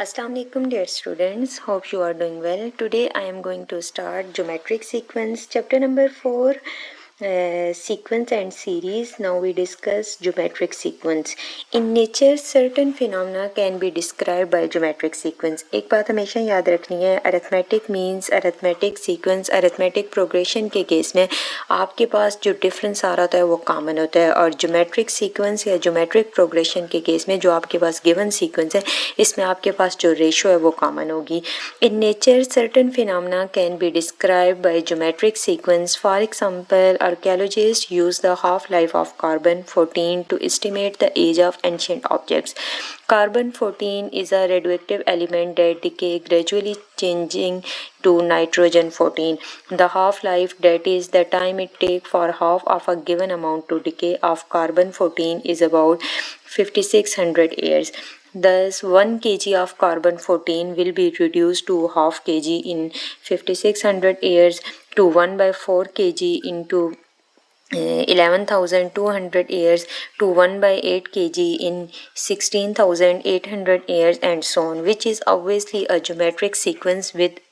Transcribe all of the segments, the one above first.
Assalamu alaikum dear students, hope you are doing well. Today I am going to start geometric sequence chapter number 4, sequence and series. Now we discuss geometric sequence. In nature certain phenomena can be described by geometric sequence. एक बात हमेशा याद रखनी है, arithmetic means arithmetic sequence, arithmetic progression के case में आपके पास जो डिफरेंस आ रहा है वो कॉमन होता है, और ज्योमेट्रिक सीक्वेंस या ज्योमेट्रिक प्रोग्रेशन के केस में जो आपके पास गिवन सीक्वेंस है इसमें आपके पास जो रेशो है वो कॉमन होगी. In nature certain phenomena can be describe by geometric sequence. For example archaeologists use the half-life of carbon-14 to estimate the age of ancient objects. Carbon-14 is a radioactive element that decays gradually changing to nitrogen-14. The half-life, that is the time it takes for half of a given amount to decay of carbon-14, is about 5600 years. Thus, 1 kg of carbon-14 will be reduced to half kg in 5600 years, to 1 by 4 kg into 11,200 years, to 1 by 8 kg in 16,800 years, and so on, which is obviously a geometric sequence with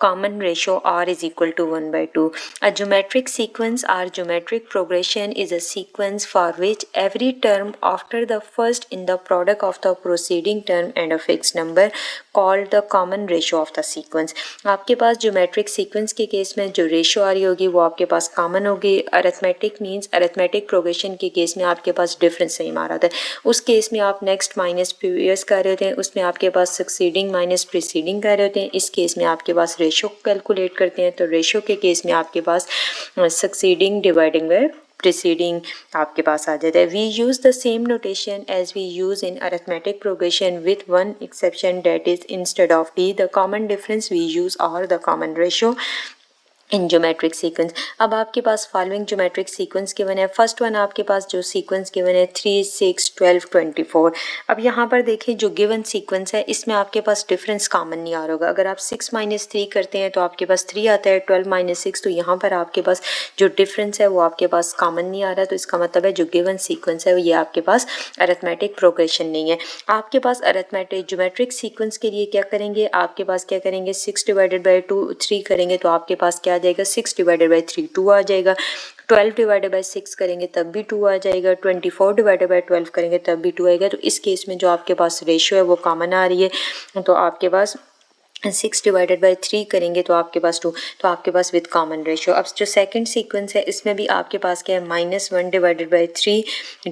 common ratio r is equal to 1 by 2. A geometric sequence or geometric progression is a sequence for which every term after the first in the product of the preceding term and a fixed number called the common ratio of the sequence. आपके पास geometric sequence के case में जो ratio आ रही होगी वो आपके पास common होगी. Arithmetic means arithmetic progression के केस में आपके पास डिफरेंस सेम आ रहा था. उस केस में आप नेक्स्ट माइनस प्रीवियस कर रहे होते हैं, उसमें आपके पास सक्सीडिंग माइनस प्रीसीडिंग कर रहे होते हैं. इस केस में आपके पास रेशो कैलकुलेट करते हैं, तो रेशो के केस में आपके पास सक्सीडिंग डिवाइडिंग बाय preceding आपके पास आ जाता है. We use the same notation as we use in arithmetic progression with one exception, that is instead of d the common difference we use r the common ratio in geometric sequence. अब आपके पास following geometric sequence given है. First one आपके पास जो sequence given है 3, 6, 12, 24. अब यहाँ पर देखिए जो गिवन सीक्वेंस है इसमें आपके पास डिफरेंस कॉमन नहीं आ रहा होगा. अगर आप 6 माइनस 3 करते हैं तो आपके पास 3 आता है, 12 माइनस 6, तो यहाँ पर आपके पास जो डिफरेंस है वो आपके पास कॉमन नहीं आ रहा. तो इसका मतलब है जो गिवन सीक्वेंस है ये आपके पास अरिथमेटिक प्रोग्रेशन नहीं है. आपके पास अरिथमेटिक ज्योमेट्रिक सीक्वेंस के लिए क्या करेंगे, आपके पास क्या करेंगे, 6 डिवाइडेड बाई 2 3 करेंगे तो आपके पास क्या आ जाएगा, 6 डिवाइडेड बाई 3 2 आ जाएगा. 12 डिवाइडेड बाई 6 करेंगे तब भी 2 आ जाएगा. 24 डिवाइडेड बाई 12 करेंगे तब भी 2 आएगा. तो इस केस में जो आपके पास रेशो है वो कॉमन आ रही है. तो आपके पास 6 डिवाइडेड बाई 3 करेंगे तो आपके पास 2, तो आपके पास विद कॉमन रेशो. अब जो सेकंड सीक्वेंस है इसमें भी आपके पास क्या है, -1 डिवाइडेड बाई 3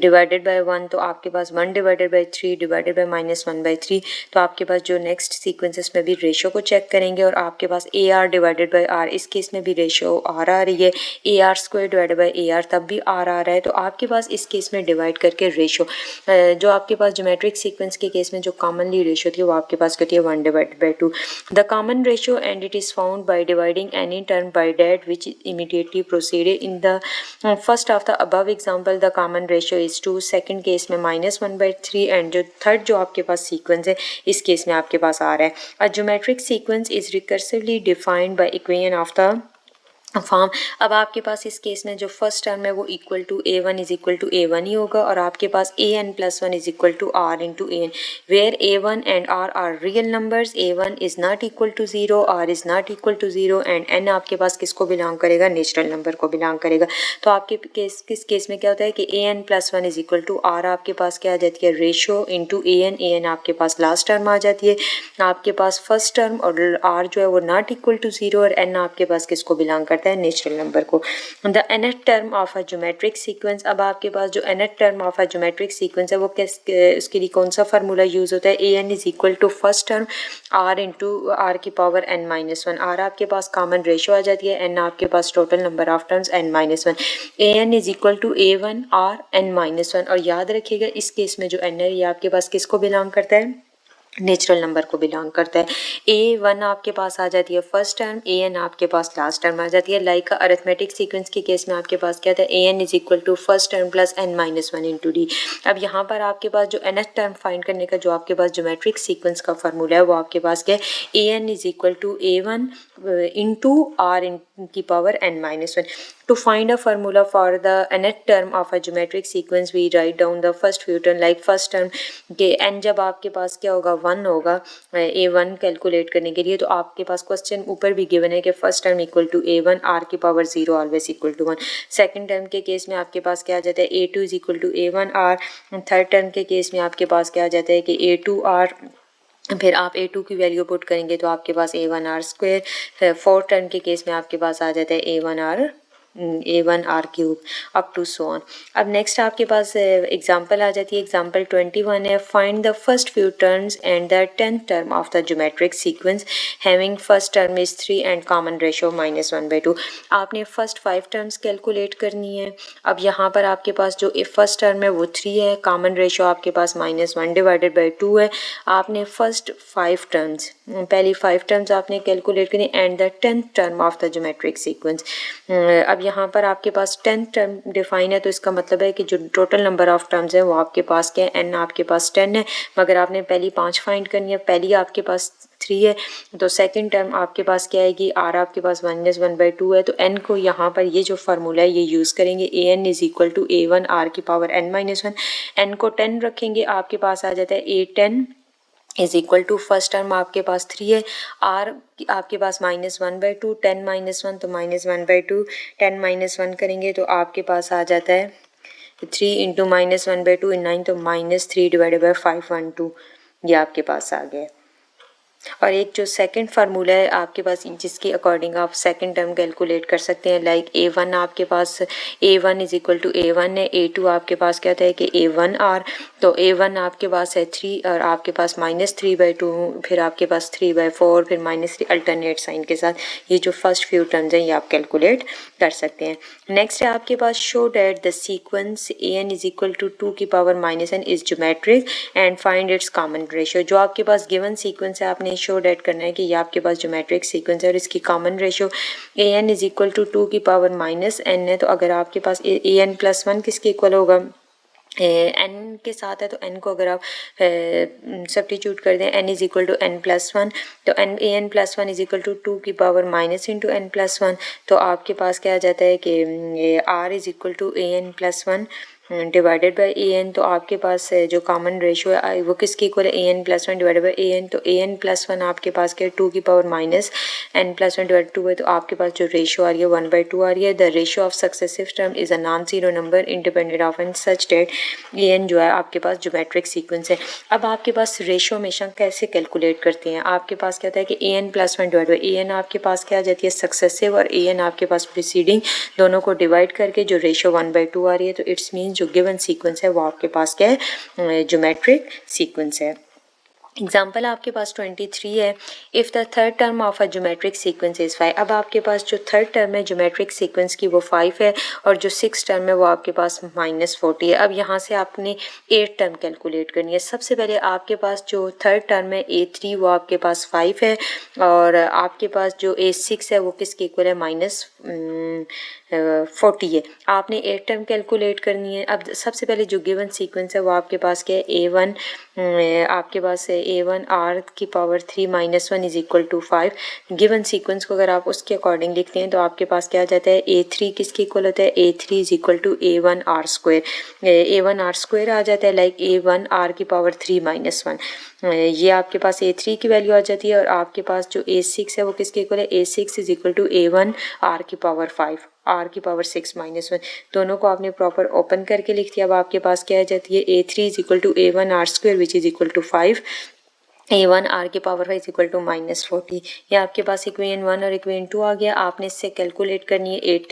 डिवाइडेड बाई 1, तो आपके पास 1 divided by 3 divided by -1 by 3. तो आपके पास जो नेक्स्ट सीक्वेंस है इसमें भी रेशो को चेक करेंगे और आपके पास AR डिवाइडेड बाई R, इस केस में भी रेशो R आ रही है. AR² डिवाइडेड बाई AR तब भी R आ रहा है. तो आपके पास इस केस में डिवाइड करके रेशो जो आपके पास ज्योमेट्रिक सीक्वेंस के केस में जो कॉमनली रेशो थी वो आपके पास क्या थी, 1 divided by 2. The common ratio, and it is found by dividing any term by that which immediately preceded. In the first of the above example, the common ratio is 2. Second case में -1 by 3, and जो third जो आपके पास sequence है इस case में आपके पास आ रहा है. A geometric sequence is recursively defined by equation of the form. अब आपके पास इस केस में जो फर्स्ट टर्म है वो equal to A1 is equal to A1 ही होगा, और आपके पास AN+1 is equal to R into AN, where A1 and R are real numbers. A1 is not equal to 0, R is not equal to 0, and N आपके पास किसको belong करेगा, natural number को belong करेगा. तो आपके केस किस case में क्या होता है कि AN+1 is equal to R आपके पास क्या आ जाती है, रेशो इंटू AN आपके पास लास्ट टर्म आ जाती है. आपके पास फर्स्ट टर्म और R जो है वो नॉट इक्वल टू 0, और N आपके पास किसको बिलोंग करता है, नेचुरल नंबर को. The nth term of a geometric sequence. अब आपके पास जो nth term of a geometric sequence है वो उसके लिए कौन सा फार्मूला यूज होता है, AN is equal to first term R into R की पावर n-1. R आपके पास कॉमन रेशो आ जाती है, N आपके पास total number of terms n-1. AN is equal to A1 R n-1, और याद रखिएगा इस केस में जो N है ये आपके पास किसको बिलोंग करता है, नेचुरल नंबर को बिलोंग करता है. A1 आपके पास आ जाती है फर्स्ट टर्म, AN आपके पास लास्ट टर्म आ जाती है. लाइक अरिथमेटिक सीक्वेंस के केस में आपके पास क्या था, AN is equal to first term plus n-1 into d. अब यहाँ पर आपके पास जो nth टर्म फाइंड करने का जो आपके पास ज्योमेट्रिक सीक्वेंस का फार्मूला है वो आपके पास क्या है, AN is equal to A1 into R की power n-1. To find a formula for the nth term of a geometric sequence, we write down the first few term. Like first term के n जब आपके पास क्या होगा 1 होगा A1 calculate करने के लिए। तो आपके पास क्वेश्चन ऊपर भी गिवन है कि first term equal to A1 R की power 0 always equal to 1। Second term के केस में आपके पास क्या आ जाता है A2 is equal to A1 R। Third term के केस में आपके पास क्या आ जाता है कि A2 R, फिर आप A2 की वैल्यू पुट करेंगे तो आपके पास A1 R स्क्वायर। फिर फोर्थ टर्म के केस में आपके पास आ जाता है A1 R cube up to so on. अब नेक्स्ट आपके पास एग्जांपल आ जाती है, एग्जांपल 21 है। Find the first few terms and the 10th term of the geometric sequence having first term is 3 and common ratio -1/2। आपने फर्स्ट 5 टर्म्स कैलकुलेट करनी है। अब यहाँ पर आपके पास जो फर्स्ट टर्म है वो 3 है, कॉमन रेशियो आपके पास -1/2 है। आपने फर्स्ट 5 टर्म्स, पहली 5 टर्म्स आपने कैलकुलेट करनी and the 10th term of the geometric sequence. अब यहाँ पर आपके पास 10th टर्म डिफाइन है, तो इसका मतलब है कि जो टोटल नंबर ऑफ टर्म्स है वो आपके पास क्या है, n आपके पास 10 है, मगर आपने पहली 5 फाइंड करनी है। पहली आपके पास 3 है, तो सेकंड टर्म आपके पास क्या आएगी, r आपके पास -1/2 है। तो n को यहाँ पर ये जो फार्मूला है ये यूज़ करेंगे, an is equal to A1 R की पावर n-1। n को 10 रखेंगे, आपके पास आ जाता है A10 is equal to first term आपके पास 3 है, r आपके पास -1/2, 10 -1 तो -1/2, 10 -1 करेंगे तो आपके पास आ जाता है 3 इंटू -1/2 इन 9, तो -3/512 ये आपके पास आ गया। और एक जो सेकंड फार्मूला है आपके पास, जिसके अकॉर्डिंग आप सेकंड टर्म कैलकुलेट कर सकते हैं, लाइक A1 आपके पास A1 is equal to A1 है, A2 आपके पास क्या होता है कि A1 R। तो A1 आपके पास है 3 और आपके पास -3/2, फिर आपके पास 3/4, फिर -3 अल्टरनेट साइन के साथ। ये जो फर्स्ट फ्यू टर्म्स हैं ये आप कैलकुलेट कर सकते हैं। नेक्स्ट है आपके पास show that the sequence an is equal to 2 की power -n is geometric and find its common ratio. जो आपके पास गिवन सीक्वेंस है आपने शो डैट करना है कि ये आपके पास ज्योमेट्रिक सीक्वेंस है और इसकी common ratio an is equal to 2 की पावर -n है। तो अगर आपके पास an+1 किसके इक्वल होगा, n के साथ है, तो n को अगर आप सब्स्टिट्यूट कर दें n is equal to n+1, तो an+1 इज इक्वल टू 2 की पावर -n+1। तो आपके पास क्या आ जाता है कि r is equal to an+1 divided by an। तो आपके पास जो कॉमन रेशियो है वो किसकी इक्वल है, an+1 डिवाइडेड बाय an। तो an+1 आपके पास क्या है 2 की पावर -n+1 डिवाइड 2 है, तो आपके पास जो रेशियो आ रही है 1/2 आ रही है। The ratio of successive term is a non zero number independent of N such that an जो है आपके पास ज्योमेट्रिक सीक्वेंस है। अब आपके पास रेशियो हमेशा कैसे कैलकुलेट करते हैं, आपके पास क्या होता है कि an+1 डिवाइड बाई an आपके पास क्या आ जाती है सक्सेसिव, और an आपके पास प्रीसीडिंग, दोनों को डिवाइड करके जो रेशियो 1/2 आ रही है, तो इट्स मीन जो गिवन सीक्वेंस है वो आपके पास क्या है, ज्योमेट्रिक सीक्वेंस है। एग्जाम्पल आपके पास 23 है। If the third term of a geometric sequence is 5। अब आपके पास जो थर्ड टर्म है ज्योमेट्रिक सीक्वेंस की वो 5 है, और जो सिक्स टर्म है वो आपके पास -40 है। अब यहाँ से आपने 8 टर्म कैलकुलेट करनी है। सबसे पहले आपके पास जो थर्ड टर्म है A3 वो आपके पास 5 है, और आपके पास जो A6 है वो किसके इक्वल है, -40 है। आपने 8 टर्म कैलकुलेट करनी है। अब सबसे पहले जो गिवन सीक्वेंस है वो आपके पास क्या है, A1 आपके पास है A1 R की power 3 -1 is equal to 5। Given sequence को अगर आप उसके अकॉर्डिंग लिखते हैं तो आपके पास क्या आ जाता है, A3 किसके इक्वल होता है, A3 is equal to A1 R square. A1 R square आ जाता है, लाइक A1 R की पावर 3 -1, ये आपके पास A3 की वैल्यू आ जाती है। और आपके पास जो A6 है वो किसके इक्वल है, A6 is equal to A1 R की पावर 5, R की पावर 6 -1। दोनों को आपने प्रॉपर ओपन करके लिख दिया। अब आपके पास क्या आ जाती है, A3 is equal to A1 R square which is equal to 5, A1 R की पावर 5 इज इक्वल टू -40। ये आपके पास इक्वेशन 1 और इक्वेशन 2 आ गया। आपने इससे कैलकुलेट करनी है 8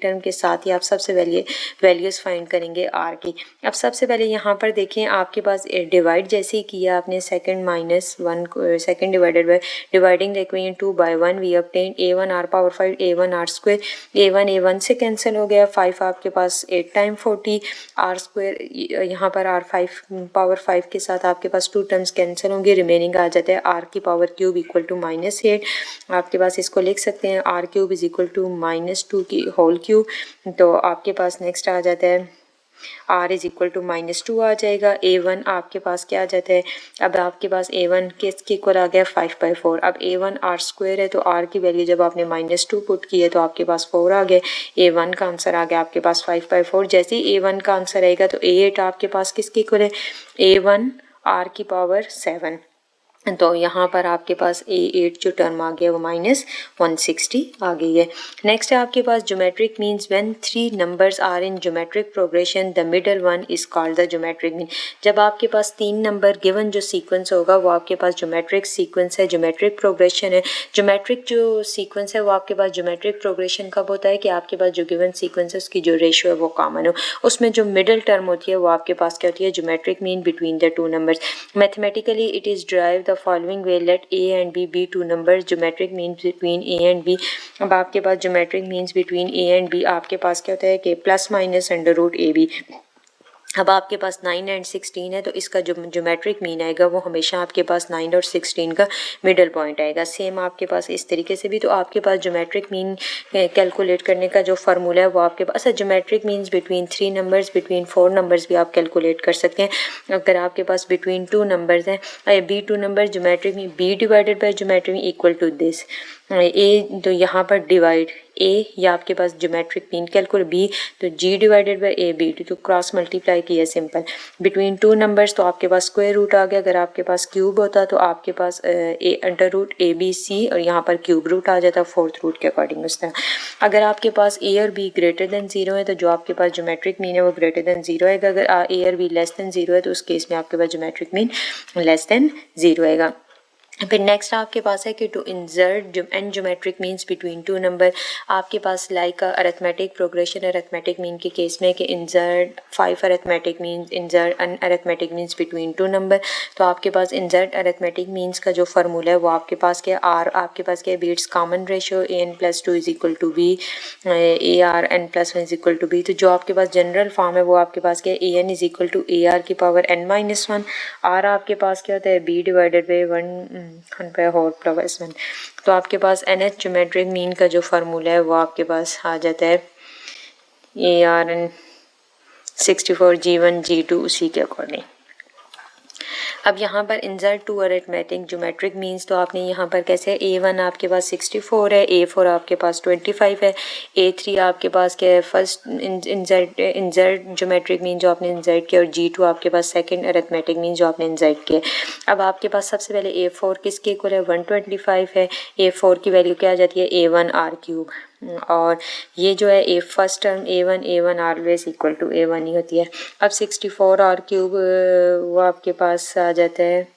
टर्म के साथ ही आप सबसे वैल्यूज़ फाइंड करेंगे R की। अब सबसे पहले यहाँ पर देखें, आपके पास डिवाइड जैसे ही किया आपने second -1 second divided by dividing the equation 2 by 1 we obtain A1 R power 5 A1 R square. A1 से कैंसिल हो गया, 5 आपके पास 8 टाइम 40 R स्क्वायर, यहाँ पर R 5 पावर 5 के साथ आपके पास 2 टर्म्स कैंसिल होंगे, रिमेनिंग आ जाता है R की पावर क्यूब इक्वल टू -8। आपके पास इसको लिख सकते हैं R cube is equal to -2 की होल क्यूब। तो आपके पास नेक्स्ट आ जाता है R इज इक्वल टू -2 आ जाएगा। A1 आपके पास क्या आ जाता है, अब आपके पास A1 किसके इक्वल आ गया 5/4। अब A1 R स्क्वायर है, तो R की वैल्यू जब आपने -2 पुट की है तो आपके पास 4 आ गए। A1 का आंसर आ गया आपके पास 5/4। जैसे ही A1 का आंसर आएगा तो A8 आपके पास किसके इक्वल है, A1 R की पावर 7। तो यहाँ पर आपके पास A8 जो टर्म आ गया वो -160 आ गई है। नेक्स्ट है आपके पास geometric means when 3 numbers are in geometric progression the middle one is called the geometric mean. जब आपके पास 3 नंबर गिवन जो सीक्वेंस होगा वो आपके पास ज्योमेट्रिक सीक्वेंस है, ज्योमेट्रिक प्रोग्रेशन है। ज्योमेट्रिक जो सीक्वेंस है वो आपके पास ज्योमेट्रिक प्रोग्रेशन कब होता है कि आपके पास जो गिवन सीक्वेंस है उसकी जो रेशियो है वो कॉमन हो, उसमें जो मिडल टर्म होती है वो आपके पास क्या होती है, geometric mean between the two numbers. Mathematically it is drive the following way, let a and b be two numbers, geometric means between a and b। अब आपके पास geometric means between a and b आपके पास क्या होता है कि plus minus under root ए B. अब आपके पास 9 एंड 16 है तो इसका जो ज्योमेट्रिक मीन आएगा वो हमेशा आपके पास 9 और 16 का मिडल पॉइंट आएगा। सेम आपके पास इस तरीके से भी तो आपके पास ज्योमेट्रिक मीन कैलकुलेट करने का जो फार्मूला है वो आपके पास geometric means between 3 numbers, between 4 numbers भी आप कैलकुलेट कर सकते हैं। अगर आपके पास बिटवीन 2 नंबर्स हैं, b 2 number geometric mean b divided by geometric mean equal to this a, तो यहाँ पर डिवाइड ए या आपके पास ज्योमेट्रिक मीन कैलकुलेट बी तो g divided by a b तो क्रॉस मल्टीप्लाई किया सिंपल। बिटवीन 2 नंबर्स तो आपके पास स्क्वायर रूट आ गया, अगर आपके पास क्यूब होता तो आपके पास a under root A b c और यहाँ पर क्यूब रूट आ जाता फोर्थ रूट के अकॉर्डिंग उस तरह। अगर आपके पास ए और बी ग्रेटर देन 0 है तो जो आपके पास ज्योमेट्रिक मीन है वो ग्रेटर देन 0 आएगा। अगर ए और बी लेस देन 0 है तो उस केस में आपके पास ज्योमेट्रिक मीन लेस देन 0 आएगा। फिर नेक्स्ट आपके पास है कि to insert n geometric means between two number. आपके पास like arithmetic progression arithmetic mean के केस में कि insert 5 arithmetic means, insert n arithmetic means between two number. तो आपके पास इंसर्ट अरिथमेटिक मीन्स का जो फार्मूला है वो आपके पास क्या आर आपके पास क्या बीट्स common ratio A N plus 2 is equal to B A R N plus 1 is equal to B. तो जो आपके पास जनरल फॉर्म है वो आपके पास क्या a n is equal to a r की पावर एन माइनस 1। आर आपके पास क्या होता है बी डिवाइडेड बाई 1 पे होल प्लस 1। तो आपके पास एन एच ज्योमेट्रिक मीन का जो फार्मूला है वो आपके पास आ जाता है ए आर एन 64 G1 G2 उसी के अकॉर्डिंग। अब यहाँ पर insert two arithmetic geometric means तो आपने यहाँ पर कैसे A1 आपके पास 64 है, A4 आपके पास 25 है, A3 आपके पास क्या है फर्स्ट इंसर्ट ज्योमेट्रिक मीन जो आपने इंसर्ट किया और G2 आपके पास सेकंड अरिथमेटिक मीन जो आपने इंसर्ट किया। अब आपके पास सबसे पहले A4 किसके इक्वल है 125 है, A4 की वैल्यू क्या आ जाती है A1 R क्यूब और ये जो है a first term A1 always equal to A1 ही होती है। अब 64 R क्यूब वो आपके पास आ जाता है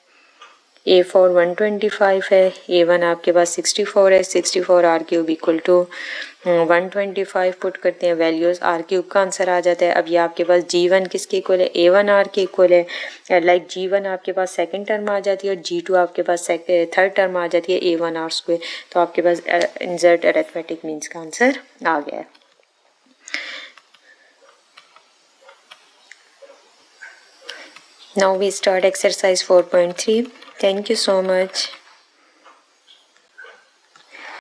A4 125 है, A1 आपके पास 64 है, 64 R cube equal to 125 put करते हैं वैल्यूज़, R क्यूब का आंसर आ जाता है। अब ये आपके पास G1 किसके इक्वल है A1 R के इक्वल है, लाइक G1 आपके पास सेकंड टर्म आ जाती है और G2 आपके पास थर्ड टर्म आ जाती है A1 R स्क्वायर। तो आपके पास इंसर्ट अरिथमेटिक मीन्स का आंसर आ गया है। Now we start exercise 4.3. Thank you so much.